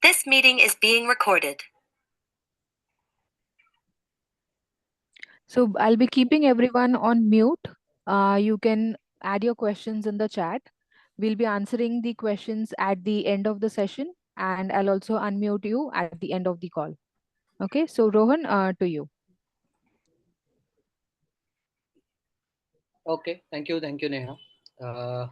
This meeting is being recorded. So I'll be keeping everyone on mute. You can add your questions in the chat. We'll be answering the questions at the end of the session, and I'll also unmute you at the end of the call. Okay, so Rohan, to you. Okay, thank you, Neha.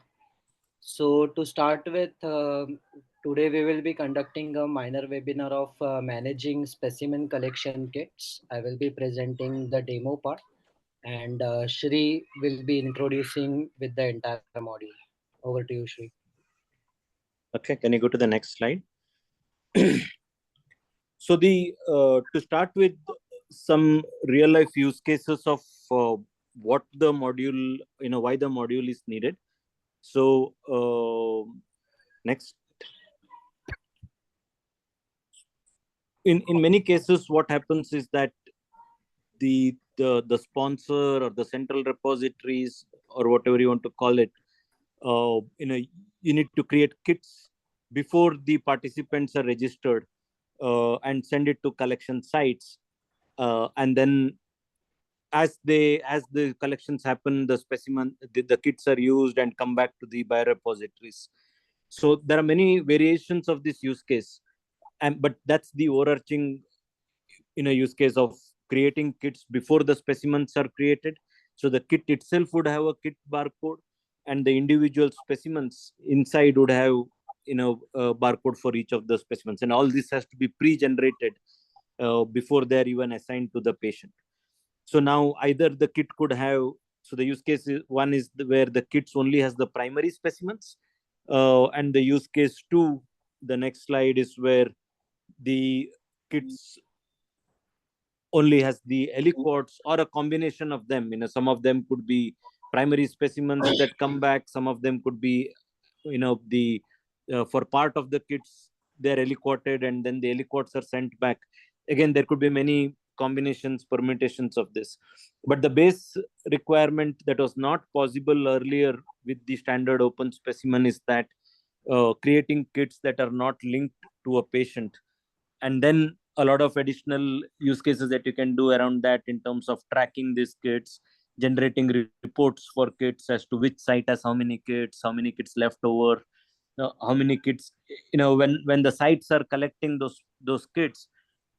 So to start with, today we will be conducting a minor webinar of managing specimen collection kits. I will be presenting the demo part, and Shri will be introducing with the entire module. Over to you, Shri. Okay, can you go to the next slide? So to start with some real life use cases of what the module, why the module is needed. So next. In many cases, what happens is that the sponsor or the central repositories or whatever you want to call it, you need to create kits before the participants are registered and send it to collection sites, and then as the collections happen, the kits are used and come back to the biorepositories. So there are many variations of this use case, but that's the overarching use case of creating kits before the specimens are created. So the kit itself would have a kit barcode, and the individual specimens inside would have a barcode for each of the specimens, and all this has to be pre-generated before they're even assigned to the patient. So now either the kit could have, so the use case one is where the kits only has the primary specimens, and the use case two, the next slide, is where the kits only has the aliquots or a combination of them. Some of them could be primary specimens that come back. Some of them could be, the for part of the kits they're aliquoted and then the aliquots are sent back. Again, there could be many combinations, permutations of this. But the base requirement that was not possible earlier with the standard open specimen is that creating kits that are not linked to a patient, and then a lot of additional use cases that you can do around that in terms of tracking these kits, generating reports for kits as to which site has how many kits left over, how many kits, when the sites are collecting those kits,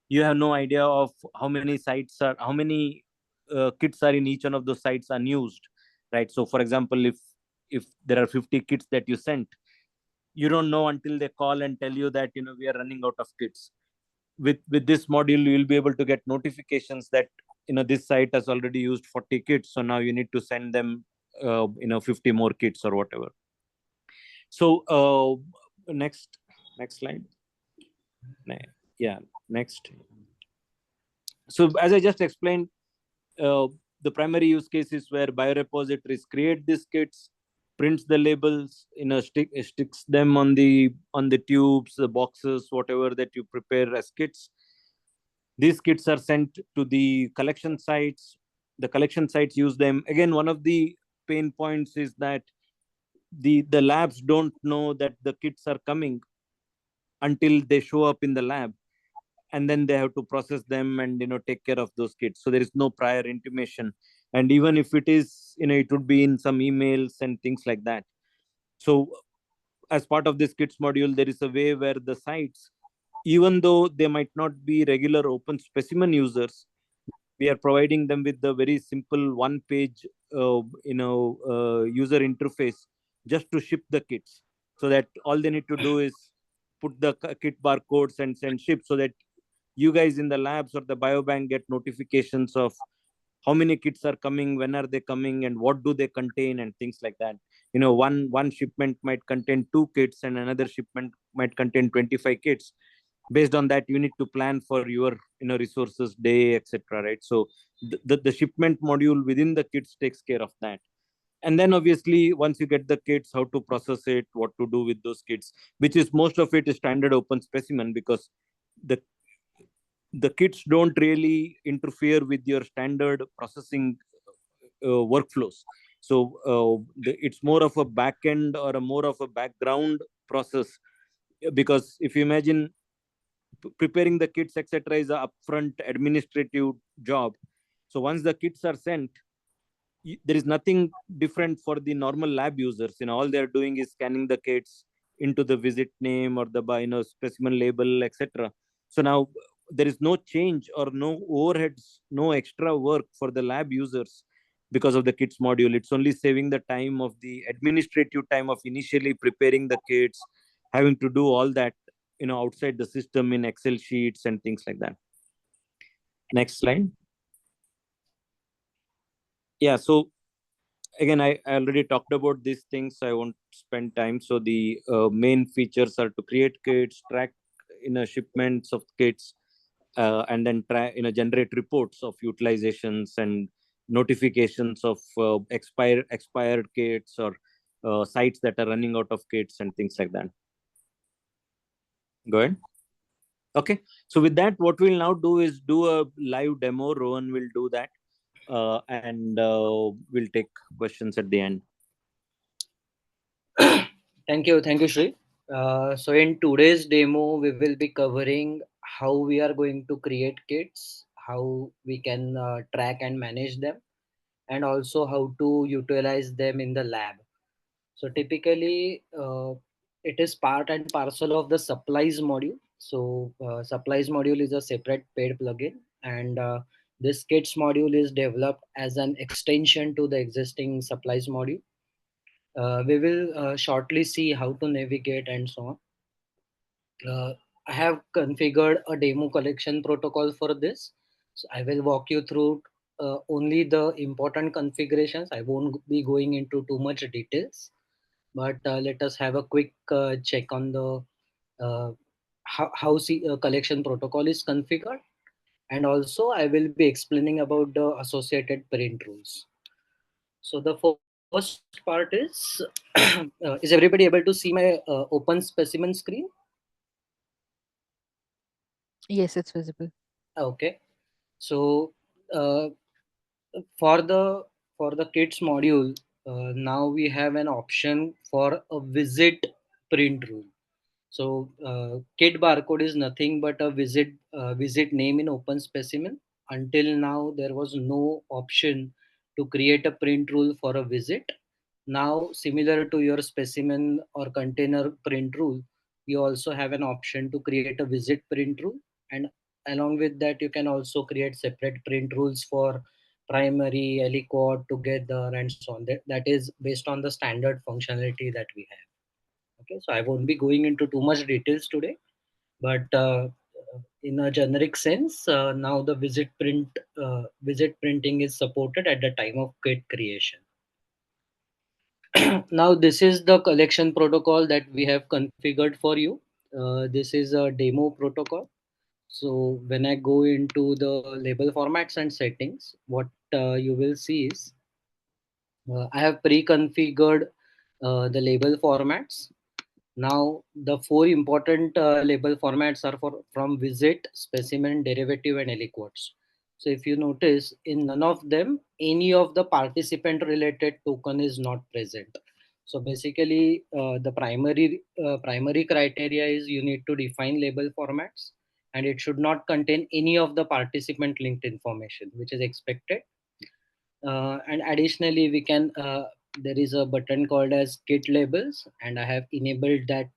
you have no idea of how many kits are in each one of those sites unused, right? So for example, if there are 50 kits that you sent, you don't know until they call and tell you that we are running out of kits. With this module, you will be able to get notifications that this site has already used 40 kits, so now you need to send them 50 more kits or whatever. So next slide. Yeah, next. So as I just explained, the primary use case is where biorepositories create these kits, prints the labels, sticks them on the tubes, the boxes, whatever that you prepare as kits. These kits are sent to the collection sites. The collection sites use them. Again, one of the pain points is that the labs don't know that the kits are coming until they show up in the lab, and then they have to process them and take care of those kits. So there is no prior intimation, and even if it is, it would be in some emails and things like that. So as part of this kits module, there is a way where the sites, even though they might not be regular open specimen users, we are providing them with the very simple one page user interface just to ship the kits, so that all they need to do is put the kit barcodes and send ship, so that you guys in the labs or the biobank get notifications of how many kits are coming, when are they coming, and what do they contain, and things like that. One shipment might contain 2 kits and another shipment might contain 25 kits. Based on that, you need to plan for your resources day, etc., right? So the shipment module within the kits takes care of that. And then obviously once you get the kits, how to process it, what to do with those kits, which is most of it is standard open specimen, because the kits don't really interfere with your standard processing workflows. So it's more of a back end or more of a background process, because if you imagine preparing the kits, etc., is a upfront administrative job. So once the kits are sent, there is nothing different for the normal lab users. All they're doing is scanning the kits into the visit name or the specimen label, etc. So now there is no change or no overheads, no extra work for the lab users because of the kits module. It's only saving the time of the administrative time of initially preparing the kits, having to do all that outside the system in Excel sheets and things like that. Next slide. Yeah, so again, I already talked about these things, so I won't spend time. So the main features are to create kits, track shipments of kits, and then try generate reports of utilizations and notifications of expired kits or sites that are running out of kits and things like that. Go ahead. Okay, so with that, what we'll now do is do a live demo. Rohan will do that, and we'll take questions at the end. Thank you, Shri. So in today's demo, we will be covering how we are going to create kits, how we can track and manage them, and also how to utilize them in the lab. So typically, it is part and parcel of the supplies module. So supplies module is a separate paid plugin, and this kits module is developed as an extension to the existing supplies module. We will shortly see how to navigate and so on. I have configured a demo collection protocol for this. So I will walk you through only the important configurations. I won't be going into too much details, but let us have a quick check on the how collection protocol is configured. And also I will be explaining about the associated print rules. So the first part is everybody able to see my open specimen screen? Yes, it's visible. Okay. So for the kits module, now we have an option for a visit print rule. So kit barcode is nothing but a visit name in open specimen. Until now, there was no option to create a print rule for a visit. Now, similar to your specimen or container print rule, you also have an option to create a visit print rule, and along with that, you can also create separate print rules for primary, aliquot together, and so on. That is based on the standard functionality that we have. Okay, so I won't be going into too much details today, but in a generic sense, now the visit printing is supported at the time of kit creation. Now this is the collection protocol that we have configured for you. This is a demo protocol. So when I go into the label formats and settings, what you will see is I have pre-configured the label formats. Now, the four important label formats are from visit, specimen, derivative, and aliquots. So if you notice, in none of them, any of the participant related token is not present. So basically, the primary criteria is you need to define label formats, and it should not contain any of the participant linked information, which is expected. And additionally, we can there is a button called as kit labels, and I have enabled that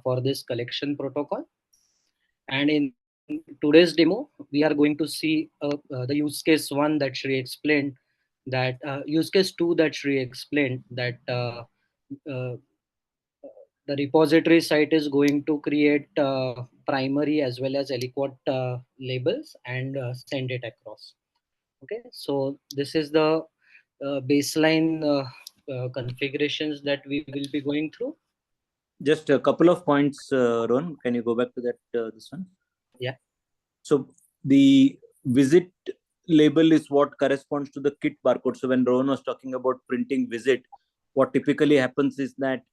for this collection protocol. And in today's demo, we are going to see the use case one that Shri explained, that use case two that Shri explained, that uh, the repository site is going to create primary as well as aliquot labels and send it across. Okay, so this is the baseline configurations that we will be going through. Just a couple of points, Ron. Can you go back to that this one? Yeah. So the visit label is what corresponds to the kit barcode. So when Rohan was talking about printing visit, what typically happens is that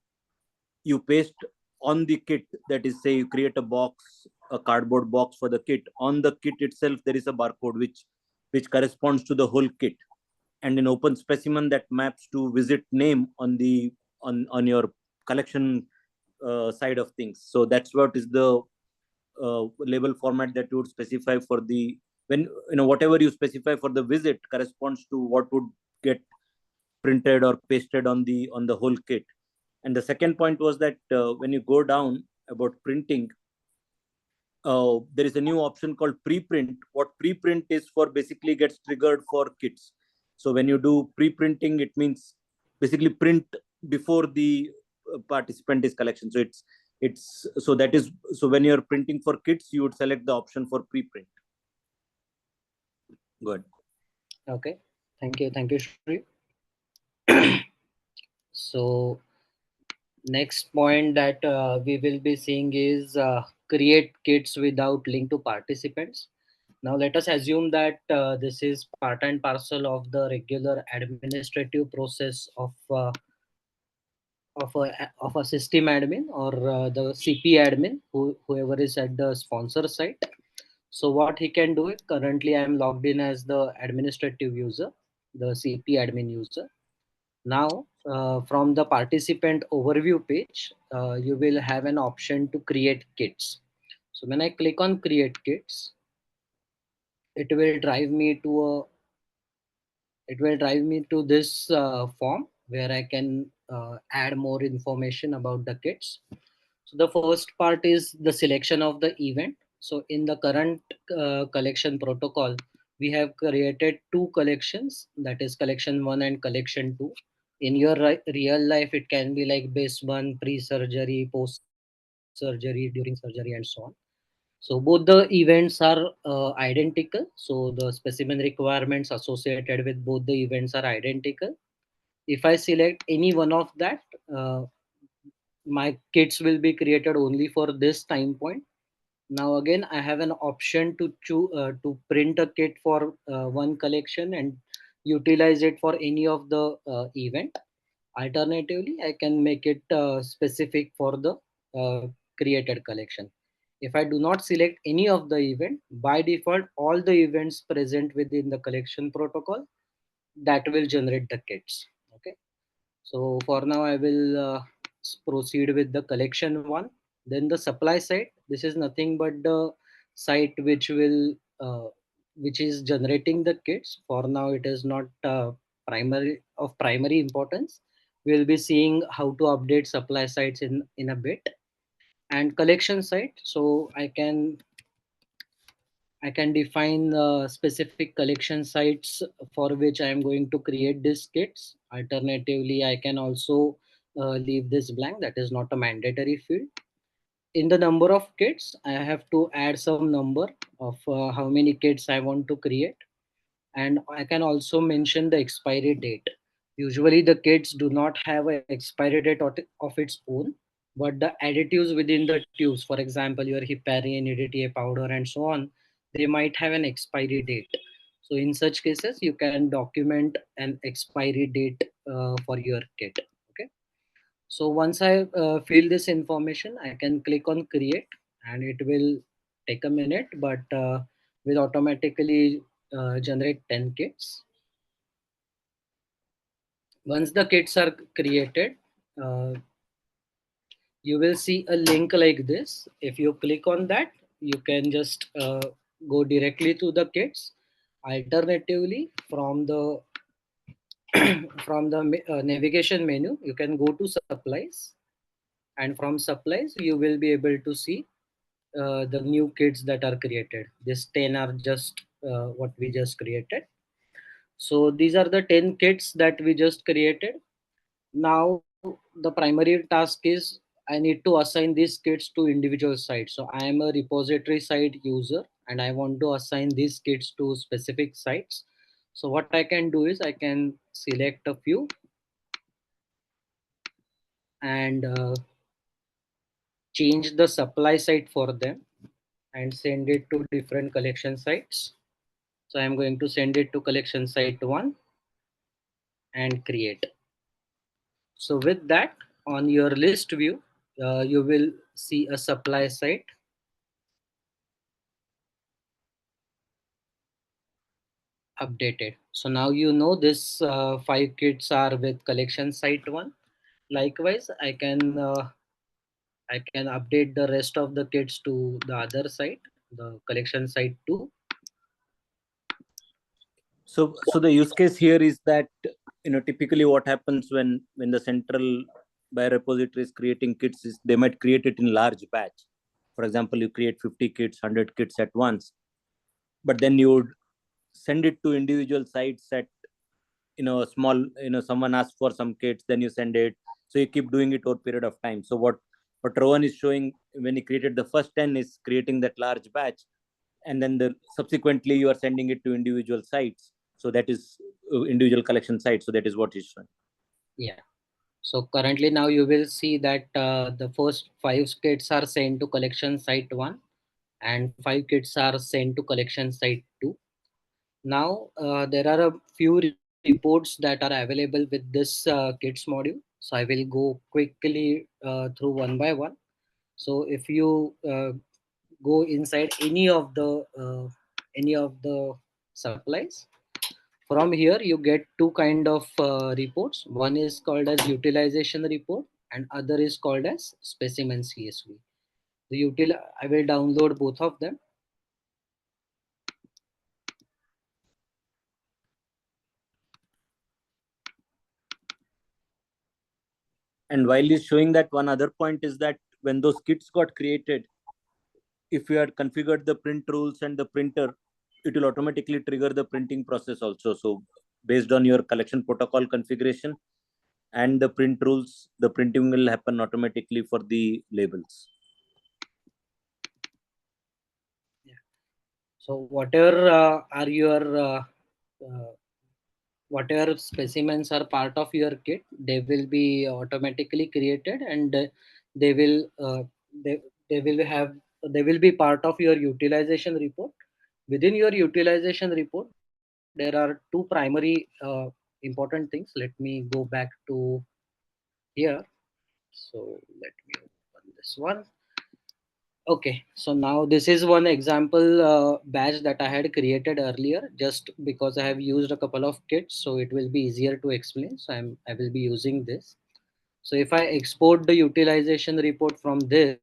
you paste on the kit, that is, say you create a box, a cardboard box for the kit. On the kit itself, there is a barcode which corresponds to the whole kit. And in open specimen, that maps to visit name on the on your collection side of things. So that's what is the label format that you would specify for the, when whatever you specify for the visit corresponds to what would get printed or pasted on the whole kit. And the second point was that when you go down about printing, there is a new option called preprint. What preprint is for basically gets triggered for kits. So when you do pre-printing, it means basically print before the participant is collection. So it's so that is so when you're printing for kits, you would select the option for preprint. Good. Okay, thank you, Shri. So next point that we will be seeing is create kits without link to participants. Now let us assume that this is part and parcel of the regular administrative process of a system admin or the CP admin, whoever is at the sponsor site. So what he can do is, currently I am logged in as the administrative user, the CP admin user. Now from the participant overview page, you will have an option to create kits. So when I click on create kits, it will drive me to this form where I can add more information about the kits. So the first part is the selection of the event. So in the current collection protocol, we have created two collections, that is collection 1 and collection 2. In your real life, it can be like base 1, pre-surgery, post-surgery, during surgery, and so on. So both the events are identical. So the specimen requirements associated with both the events are identical. If I select any one of that, my kits will be created only for this time point. Now again, I have an option to choose to print a kit for one collection and utilize it for any of the event. Alternatively, I can make it specific for the uh, created collection. If I do not select any of the event, by default, all the events present within the collection protocol that will generate the kits. Okay. So for now, I will proceed with the collection one. Then the supply side. This is nothing but the site which is generating the kits. For now, it is not primary importance. We'll be seeing how to update supply sites in a bit. And collection site. So I can define specific collection sites for which I am going to create these kits. Alternatively, I can also leave this blank. That is not a mandatory field. In the number of kits, I have to add some number of how many kits I want to create. And I can also mention the expiry date. Usually the kits do not have an expiry date of its own, but the additives within the tubes, for example, your heparin, EDTA powder, and so on, they might have an expiry date. So in such cases, you can document an expiry date for your kit. Okay. So once I fill this information, I can click on create, and it will take a minute, but will automatically generate 10 kits. Once the kits are created, uh, you will see a link like this. If you click on that, you can just go directly to the kits. Alternatively, from the navigation menu, you can go to supplies, and from supplies you will be able to see the new kits that are created. These 10 are just what we just created. So these are the 10 kits that we just created. Now the primary task is I need to assign these kits to individual sites. So I am a repository site user and I want to assign these kits to specific sites. So what I can do is I can select a few and change the supply site for them and send it to different collection sites. So I'm going to send it to collection site 1 and create. So with that, on your list view, you will see a supply site. Updated. So now you know this 5 kits are with collection site 1. Likewise, I can I can update the rest of the kits to the other site, the collection site too. So the use case here is that, typically what happens when the central biorepository is creating kits is they might create it in large batch. For example, you create 50 kits, 100 kits at once, but then you would send it to individual sites at small, someone asks for some kits, then you send it, so you keep doing it over a period of time. So what Rowan is showing, when he created the first 10, is creating that large batch, and then subsequently you are sending it to individual sites, so that is individual collection sites. So that is what he's showing. Yeah. So currently now you will see that the first 5 kits are sent to collection site 1 and 5 kits are sent to collection site 2. Now there are a few reports that are available with this kits module. So I will go quickly through one by one. So if you go inside any of the supplies, from here you get two kind of reports. One is called as utilization report and other is called as specimen CSV. I will download both of them. And while he's showing that, one other point is that when those kits got created, if you had configured the print rules and the printer, it will automatically trigger the printing process also. So based on your collection protocol configuration and the print rules, the printing will happen automatically for the labels. So whatever are your whatever specimens are part of your kit, they will be automatically created, and they will they will have they will be part of your utilization report. Within your utilization report, there are two primary important things. Let me go back to here. So let me open this one. Okay, so now this is one example batch that I had created earlier, just because I have used a couple of kits, so it will be easier to explain. So I will be using this. So if I export the utilization report from this,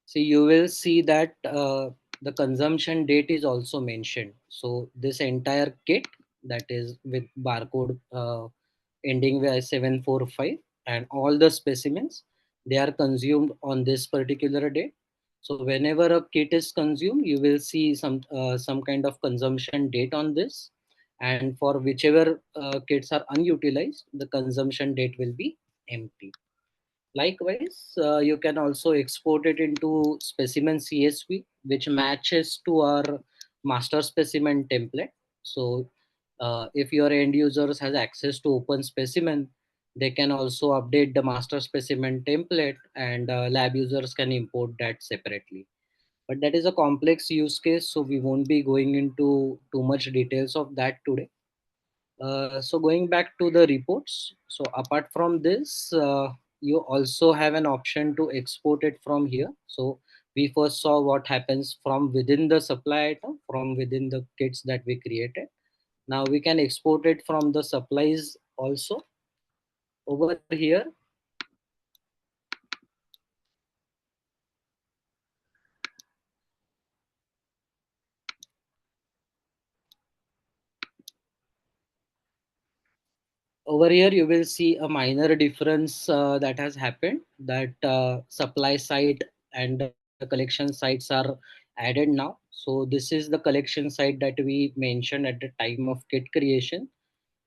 see, you will see that the consumption date is also mentioned. So this entire kit, that is with barcode ending with 745, and all the specimens, they are consumed on this particular date. So whenever a kit is consumed, you will see some kind of consumption date on this, and for whichever kits are unutilized, the consumption date will be empty. Likewise, you can also export it into specimen CSV, which matches to our master specimen template. So if your end users has access to open specimen, they can also update the master specimen template, and lab users can import that separately. But that is a complex use case, so we won't be going into too much details of that today. So going back to the reports, so apart from this, you also have an option to export it from here. So we first saw what happens from within the supply item, from within the kits that we created. Now we can export it from the supplies also. Over here, you will see a minor difference that has happened, that supply site and the collection sites are added now. So this is the collection site that we mentioned at the time of kit creation,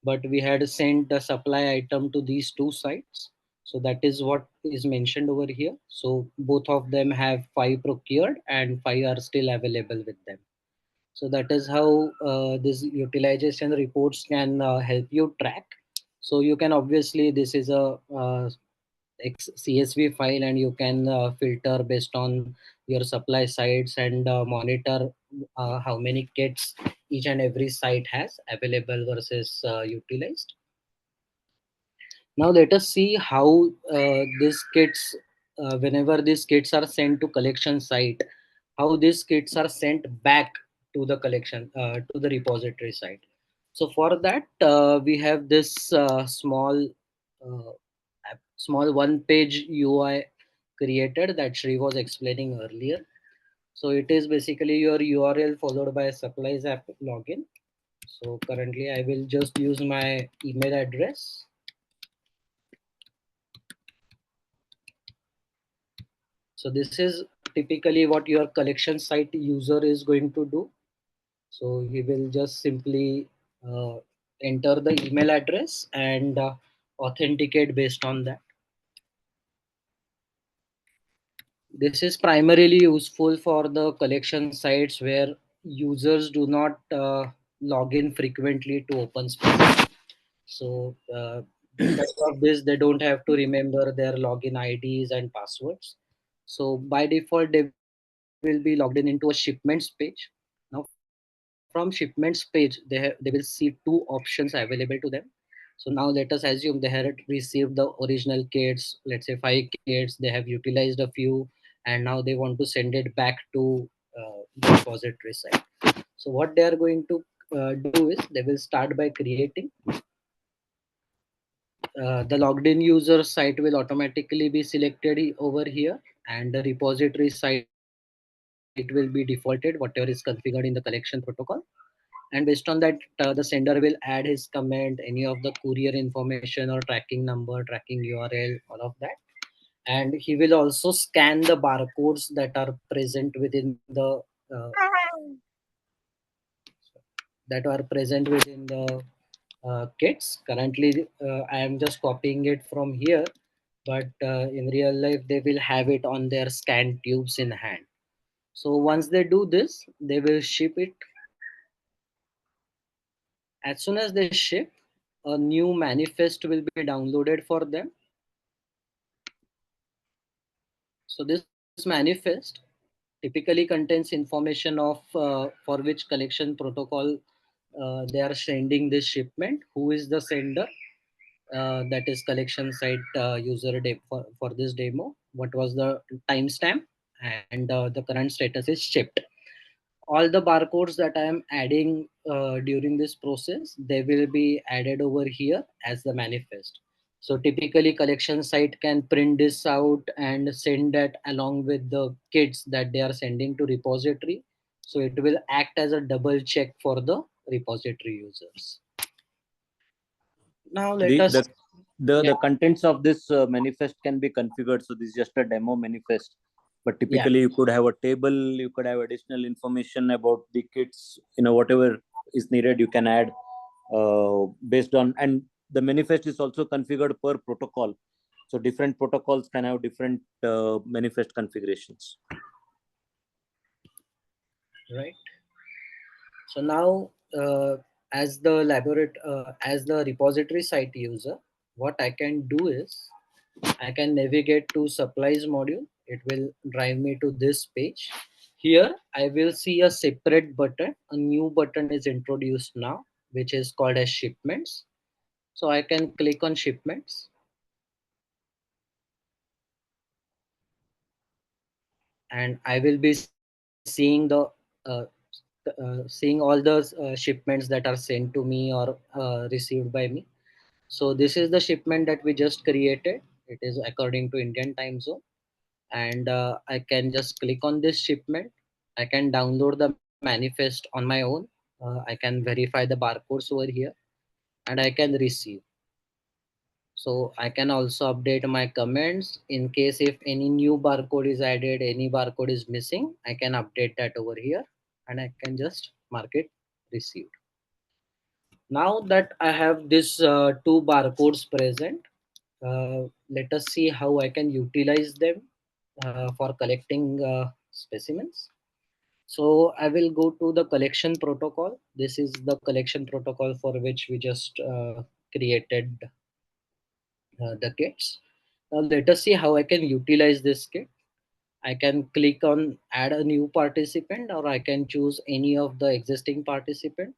but we had sent the supply item to these two sites. So that is what is mentioned over here. So both of them have 5 procured and 5 are still available with them. So that is how this utilization reports can help you track. So you can obviously, this is a CSV file, and you can filter based on your supply sites and monitor how many kits each and every site has available versus utilized. Now let us see how these kits whenever these kits are sent to collection site, how these kits are sent back to the to the repository site. So for that, we have this uh, small one-page UI created that Shri was explaining earlier. So it is basically your URL followed by a supplies app login. So currently I will just use my email address. So this is typically what your collection site user is going to do. So he will just simply uh, enter the email address and authenticate based on that. This is primarily useful for the collection sites where users do not log in frequently to open space. So because of this, they don't have to remember their login IDs and passwords. So by default, they will be logged in into a shipments page. Now from shipments page, they will see two options available to them. So now let us assume they had received the original kits, let's say 5 kits, they have utilized a few, and now they want to send it back to the repository site. So what they are going to do is they will start by creating the logged in user site will automatically be selected over here, and the repository site will be defaulted whatever is configured in the collection protocol. And based on that, the sender will add his comment, any of the courier information or tracking number, tracking URL, all of that. And he will also scan the barcodes that are present within the kits. Currently, I am just copying it from here, but in real life, they will have it on their scan tubes in hand. So once they do this, they will ship it. As soon as they ship, a new manifest will be downloaded for them. So this manifest typically contains information of for which collection protocol they are sending this shipment, who is the sender, that is collection site for this demo, what was the timestamp, and the current status is shipped. All the barcodes that I am adding during this process, they will be added over here as the manifest. So typically collection site can print this out and send that along with the kits that they are sending to repository. So it will act as a double check for the repository users. Now let The us, the the, yeah, the contents of this manifest can be configured. So this is just a demo manifest. But yeah, typically, you could have a table, you could have additional information about the kits, whatever is needed, you can add based on, and the manifest is also configured per protocol. So different protocols can have different manifest configurations. right. So now, as the repository site user, what I can do is I can navigate to supplies module. It will drive me to this page. Here, I will see a separate button. A new button is introduced now, which is called as shipments. So I can click on shipments. And I will be seeing uh, seeing all the shipments that are sent to me or received by me. So this is the shipment that we just created. It is according to Indian time zone, and I can just click on this shipment. I can download the manifest on my own. I can verify the barcodes over here, and I can receive. So I can also update my comments in case if any new barcode is added, any barcode is missing, I can update that over here, and I can just mark it received. Now that I have these two barcodes present, let us see how I can utilize them for collecting specimens. So I will go to the collection protocol. This is the collection protocol for which we just created the kits. Now let us see how I can utilize this kit. I can click on add a new participant, or I can choose any of the existing participant.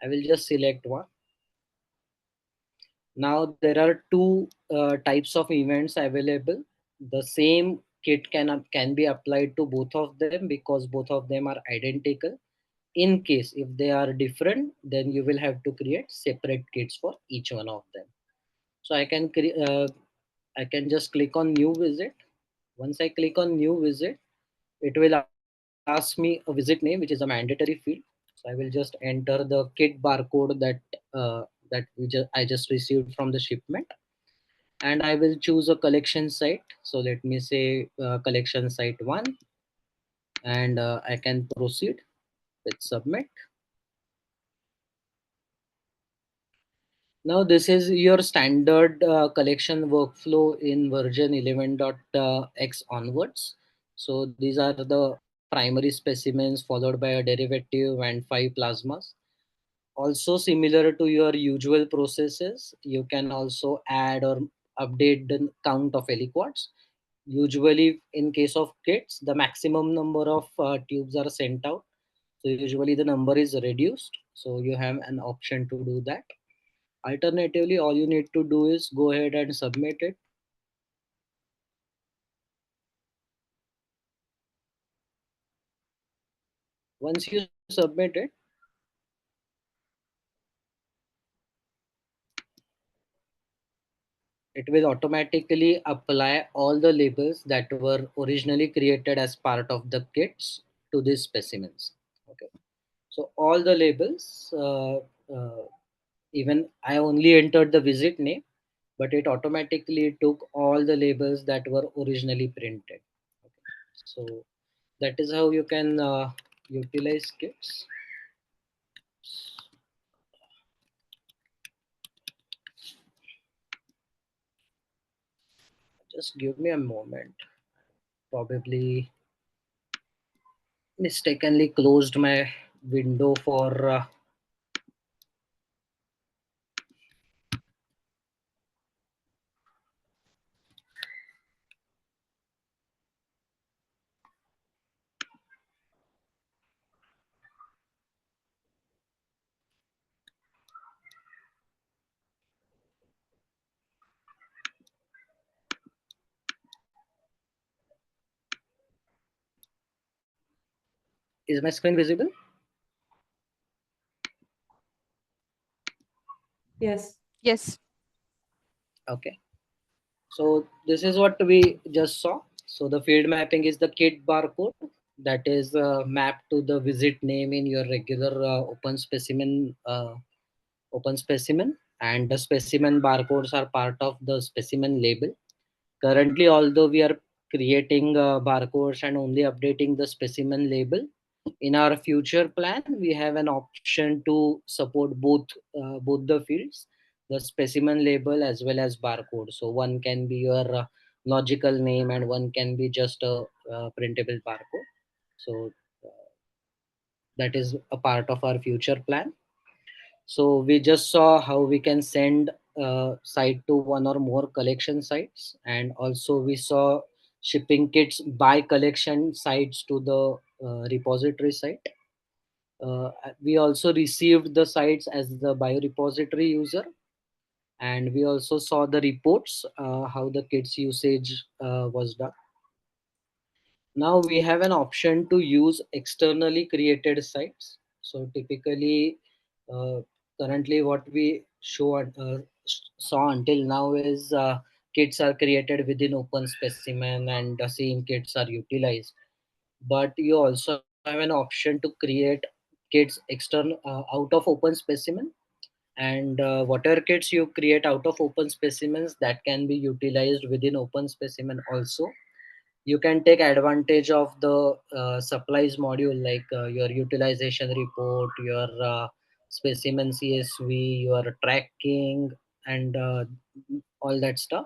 I will just select one. Now there are two types of events available. the same kit can be applied to both of them because both of them are identical. In case if they are different, then you will have to create separate kits for each one of them. So I can just click on new visit. Once I click on new visit, it will ask me a visit name, which is a mandatory field. So I will just enter the kit barcode that I just received from the shipment, and I will choose a collection site. So let me say collection site 1, and I can proceed with submit. Now this is your standard collection workflow in version 11.x onwards. So these are the primary specimens followed by a derivative and 5 plasmas. Also similar to your usual processes, you can also add or update the count of aliquots. Usually in case of kits, the maximum number of tubes are sent out. So usually the number is reduced. So you have an option to do that. Alternatively, all you need to do is go ahead and submit it. Once you submit it, it will automatically apply all the labels that were originally created as part of the kits to these specimens. Okay. So all the labels, even I only entered the visit name, but it automatically took all the labels that were originally printed. Okay. So that is how you can utilize kits. Just give me a moment. Probably mistakenly closed my window for is my screen visible? Yes. Yes. Okay. So this is what we just saw. So the field mapping is the kit barcode that is mapped to the visit name in your regular open specimen, and the specimen barcodes are part of the specimen label. Currently, although we are creating barcodes and only updating the specimen label, in our future plan, we have an option to support both the fields, the specimen label as well as barcode. So one can be your logical name, and one can be just a printable barcode. So that is a part of our future plan. So we just saw how we can send site to one or more collection sites, and also we saw shipping kits by collection sites to the repository site. We also received the sites as the biorepository user, and we also saw the reports how the kits usage was done. Now we have an option to use externally created sites. So typically, uh, currently what we saw until now is kits are created within open specimen, and the same kits are utilized. But you also have an option to create kits external out of open specimen, and whatever kits you create out of open specimens, that can be utilized within open specimen also. You can take advantage of the supplies module, like your utilization report, your specimen CSV, your tracking, and all that stuff.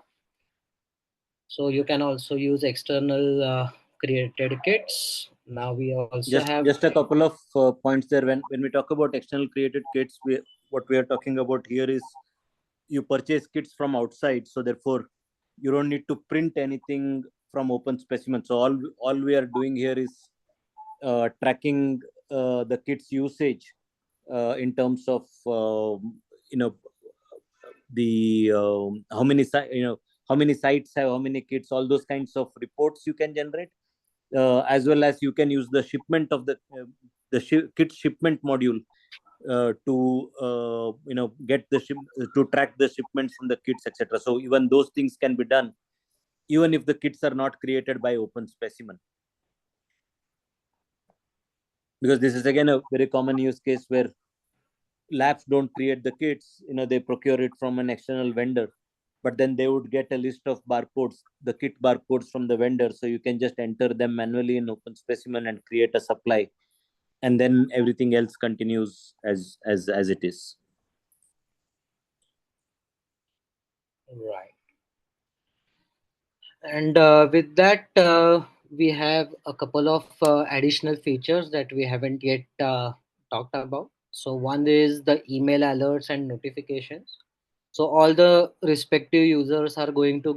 So you can also use external created kits. Now we also have Just a couple of points there. When we talk about external created kits, what we are talking about here is you purchase kits from outside, so therefore you don't need to print anything from open specimen. So all we are doing here is tracking the kit's usage in terms of you know the how many sites have how many kits, all those kinds of reports you can generate, as well as you can use the shipment of kit shipment module to get to track the shipments in the kits, etc. So even those things can be done even if the kits are not created by Open Specimen, because this is again a very common use case where labs don't create the kits, they procure it from an external vendor, but then they would get a list of barcodes, the kit barcodes from the vendor, so you can just enter them manually in Open Specimen and create a supply, and then everything else continues as it is. Right. And with that, we have a couple of additional features that we haven't yet talked about. So one is the email alerts and notifications. So all the respective users are going to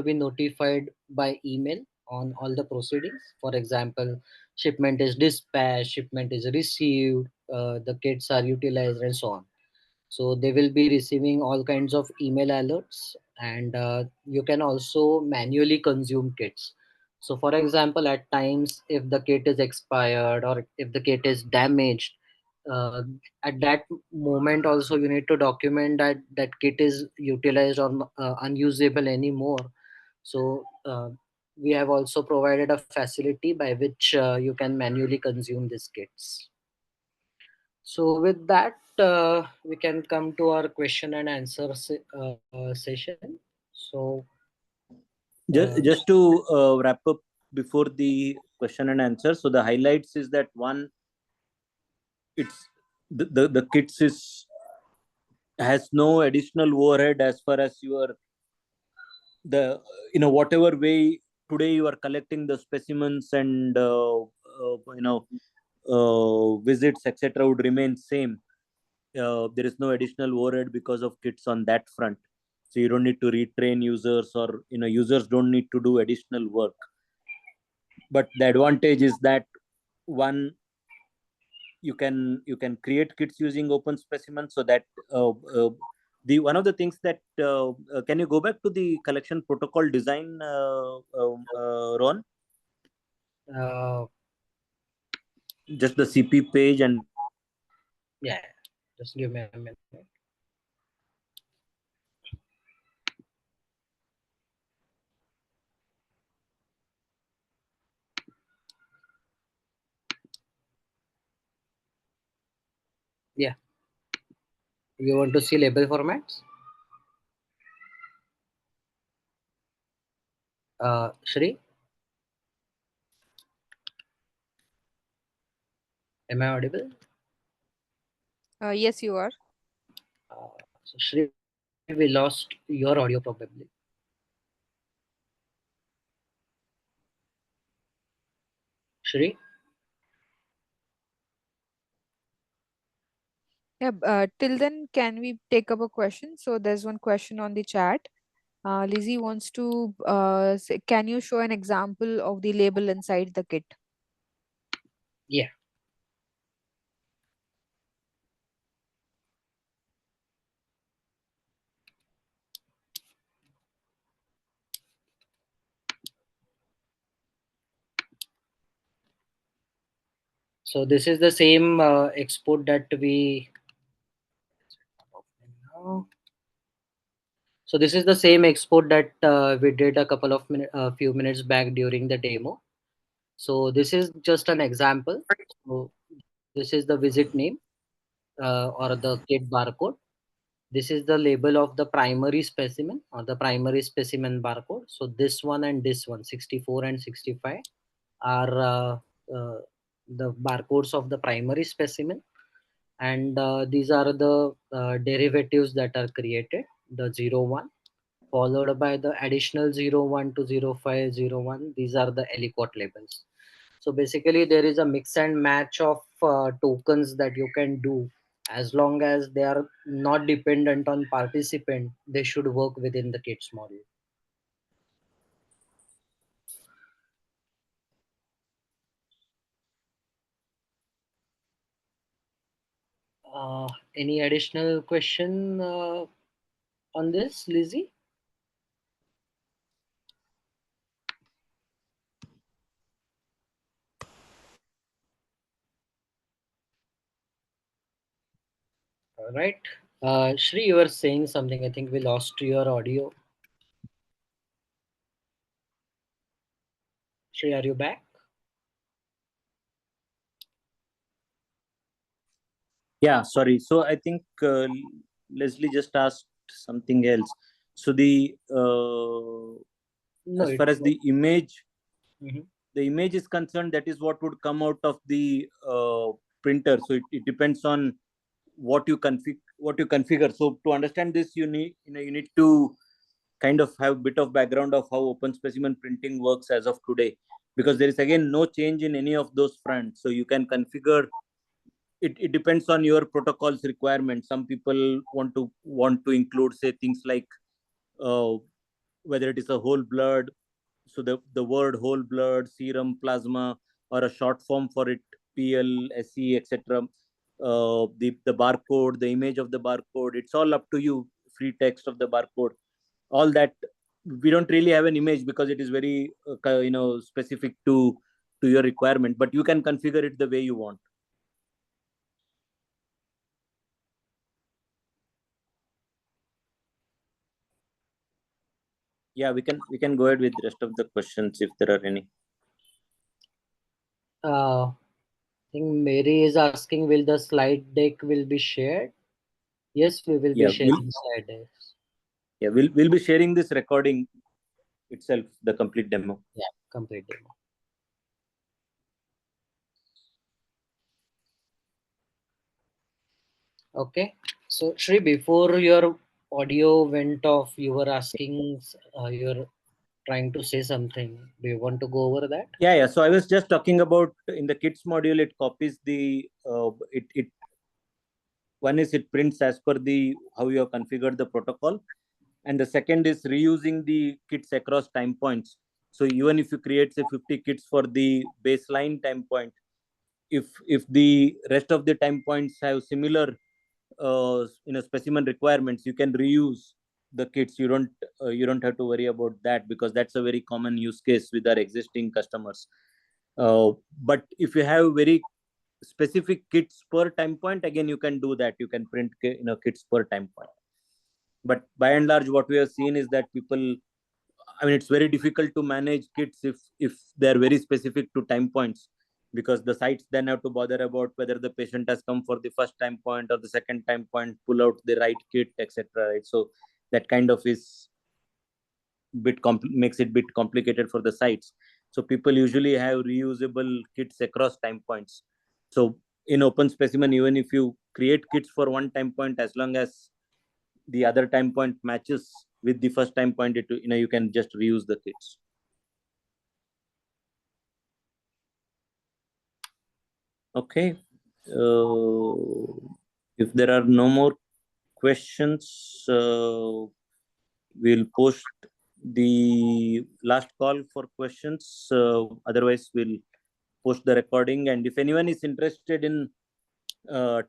be notified by email on all the proceedings. For example, shipment is dispatched, shipment is received, the kits are utilized, and so on. So they will be receiving all kinds of email alerts, and you can also manually consume kits. So for example, at times if the kit is expired or if the kit is damaged, uh, at that moment also you need to document that that kit is utilized or unusable anymore. So we have also provided a facility by which you can manually consume these kits. So with that, we can come to our question and answer session. So Just to wrap up before the question and answer, so the highlights is that one, it's the kits has no additional overhead as far as the whatever way today you are collecting the specimens and visits, etc., would remain same. There is no additional overhead because of kits on that front, so you don't need to retrain users, or users don't need to do additional work. But the advantage is that one, you can create kits using Open Specimen, so that the one of the things that can you go back to the collection protocol design, Ron? uh, Just the CP page, and yeah, just give me a minute. Yeah, you want to see label formats? Shri, am I audible? Yes, you are. So Shri, we lost your audio probably. Shri, Yeah, till then, can we take up a question? So there's one question on the chat. Lizzie wants to say, can you show an example of the label inside the kit? yeah. So this is the same export that we. So this is the same export that we did a few minutes back during the demo. So this is just an example. So this is the visit name or the kit barcode. This is the label of the primary specimen or the primary specimen barcode. So this one and this one, 64 and 65, are uh, the barcodes of the primary specimen. And these are the derivatives that are created, the 01, followed by the additional 01 to 0501. These are the aliquot labels. So basically there is a mix and match of tokens that you can do. As long as they are not dependent on participant, they should work within the kits module. Any additional question on this, Lizzie? Right. Shri, you were saying something. I think we lost your audio. Shri, are you back? Yeah, sorry. So I think Leslie just asked something else. So the No, as it far as was. the image, Mhm. the image is concerned, that is what would come out of the printer. So it depends on what you configure. So to understand this, you need to kind of have a bit of background of how open specimen printing works as of today, because there is again no change in any of those fronts. So you can configure it. It depends on your protocol's requirements. Some people want to include, say, things like uh, whether it is a whole blood, so the word whole blood, serum, plasma, or a short form for it, PL, SE, etc. The barcode, the image of the barcode, it's all up to you. Free text of the barcode, all that. We don't really have an image because it is very specific to your requirement, but you can configure it the way you want. Yeah, we can go ahead with the rest of the questions if there are any. I think Mary is asking, will the slide deck will be shared? Yes, we will be Yeah, sharing slide decks. we'll be sharing this recording itself, the complete demo. Yeah, complete demo. Okay. So Shri, before your audio went off, you were asking, you're trying to say something. Do you want to go over that? Yeah. So I was just talking about in the kits module, it copies the it one is it prints as per the how you have configured the protocol, and the second is reusing the kits across time points. So even if you create, say, 50 kits for the baseline time point, if the rest of the time points have similar specimen requirements, you can reuse the kits. You don't have to worry about that, because that's a very common use case with our existing customers. But if you have very specific kits per time point, again, you can do that. You can print kits per time point. But by and large, what we have seen is that people, I mean, it's very difficult to manage kits if they're very specific to time points, because the sites then have to bother about whether the patient has come for the first time point or the second time point, pull out the right kit, etc. Right? So that kind of is makes it bit complicated for the sites. So people usually have reusable kits across time points. So in open specimen, even if you create kits for one time point, as long as the other time point matches with the first time point, you can just reuse the kits. Okay. If there are no more questions, we'll post the last call for questions. Otherwise, we'll post the recording. And if anyone is interested in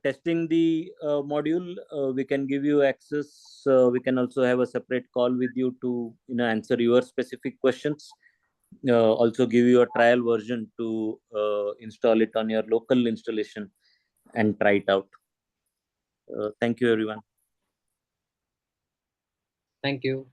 testing the module, we can give you access. We can also have a separate call with you to answer your specific questions. Also give you a trial version to install it on your local installation and try it out. Thank you, everyone. Thank you.